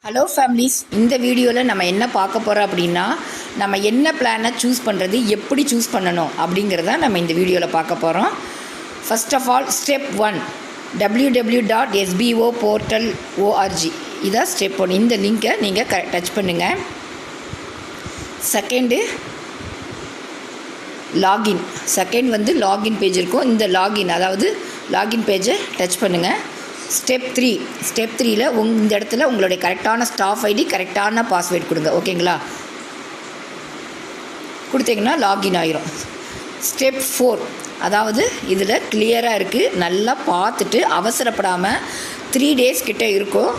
Hello families, இந்த வீடியோவில் நம்ம என்ன பார்க்க போகிறோம் அப்படின்னா, நம்ம என்ன பிளானை சூஸ் பண்ணுறது, எப்படி சூஸ் பண்ணணும் அப்படிங்கிறத நம்ம இந்த வீடியோவில் பார்க்க போகிறோம். First of all step 1 www.sboportal.org இதான் ஸ்டெப் 1. இந்த லிங்கை நீங்கள் டச் பண்ணுங்கள். செகண்ட் லாகின் பேஜ் இருக்கும். இந்த லாகின் பேஜை டச் பண்ணுங்கள். ஸ்டெப் 3ல் இந்த இடத்துல உங்களுடைய கரெக்டான ஸ்டாஃப் ஐடி, கரெக்டான பாஸ்வேர்டு கொடுங்க. ஓகேங்களா? கொடுத்தீங்கன்னா லாகின் ஆயிரும். ஸ்டெப் 4, அதாவது இதில் கிளியராக இருக்குது, நல்லா பார்த்துட்டு அவசரப்படாமல் 3 days கிட்டே இருக்கும்.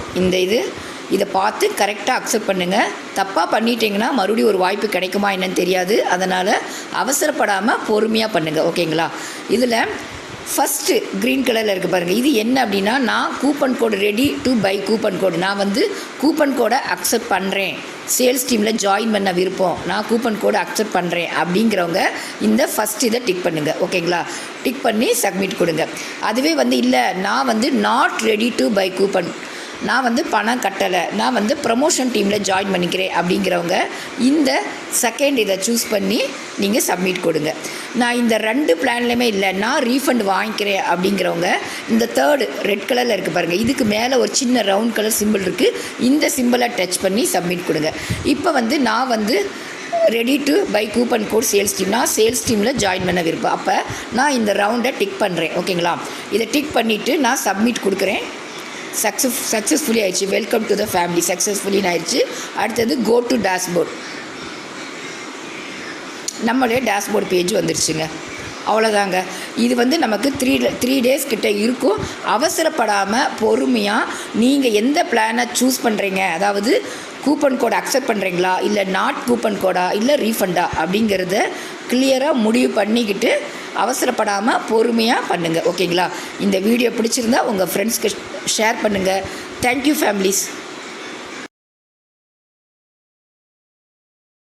இதை பார்த்து கரெக்டாக அக்செப்ட் பண்ணுங்கள். தப்பாக பண்ணிட்டீங்கன்னா மறுபடியும் ஒரு வாய்ப்பு கிடைக்குமா என்னன்னு தெரியாது. அதனால் அவசரப்படாமல் பொறுமையாக பண்ணுங்கள். ஓகேங்களா? இதில் ஃபஸ்ட்டு க்ரீன் கலரில் இருக்குது பாருங்கள். இது என்ன அப்படின்னா, நான் coupon code ready to by coupon கோடு, நான் கூப்பன் கோடை அக்செப்ட் பண்ணுறேன், சேல்ஸ் டீமில் ஜாயின் பண்ண விருப்பம், நான் கூப்பன் கோடை அக்செப்ட் பண்ணுறேன் அப்படிங்கிறவங்க இந்த இதை டிக் பண்ணுங்கள். ஓகேங்களா? டிக் பண்ணி சப்மிட் கொடுங்க. அதுவே இல்லை, நான் not ready to by coupon, நான் பணம் கட்டலை, நான் ப்ரமோஷன் டீமில் ஜாயின் பண்ணிக்கிறேன் அப்படிங்கிறவங்க இந்த செகண்ட் இதை சூஸ் பண்ணி நீங்கள் சப்மிட் கொடுங்க. நான் இந்த 2 பிளான்லையுமே இல்லை, நான் ரீஃபண்ட் வாங்கிக்கிறேன் அப்படிங்கிறவங்க இந்த தேர்டு ரெட் கலரில் இருக்குது பாருங்கள், இதுக்கு மேலே ஒரு சின்ன ரவுண்ட் கலர் சிம்பிள் இருக்குது, இந்த சிம்பிளை டச் பண்ணி சப்மிட் கொடுங்க. இப்போ நான் ready to by coupon code sales team, நான் சேல்ஸ் டீமில் ஜாயின் பண்ண விருப்பம். அப்போ நான் இந்த ரவுண்டை டிக் பண்ணுறேன். ஓகேங்களா? இதை டிக் பண்ணிவிட்டு நான் சப்மிட் கொடுக்குறேன். சக்ஸஸ்ஃபுல்லி ஆயிடுச்சு. வெல்கம் டு த ஃபேமிலி சக்ஸஸ்ஃபுல்லின்னு ஆயிடுச்சு. அடுத்தது கோ டு டேஷ்போர்ட், நம்மளே டேஷ்போர்ட் பேஜ் வந்துருச்சுங்க. அவ்வளோதாங்க. இது நமக்கு 3 days கிட்டே இருக்கும். அவசரப்படாமல் பொறுமையாக நீங்கள் எந்த பிளானை சூஸ் பண்ணுறீங்க, அதாவது கூப்பன் கோடை அக்செப்ட் பண்ணுறீங்களா, இல்லை நாட் கூப்பன் கோடா, இல்லை ரீஃபண்டா அப்படிங்கிறத கிளியராக முடிவு பண்ணிக்கிட்டு அவசரப்படாமல் பொறுமையாக பண்ணுங்கள். ஓகேங்களா? இந்த வீடியோ பிடிச்சிருந்தா உங்கள் ஃப்ரெண்ட்ஸ்க்கு ஷேர் பண்ணுங்கள். Thank you families.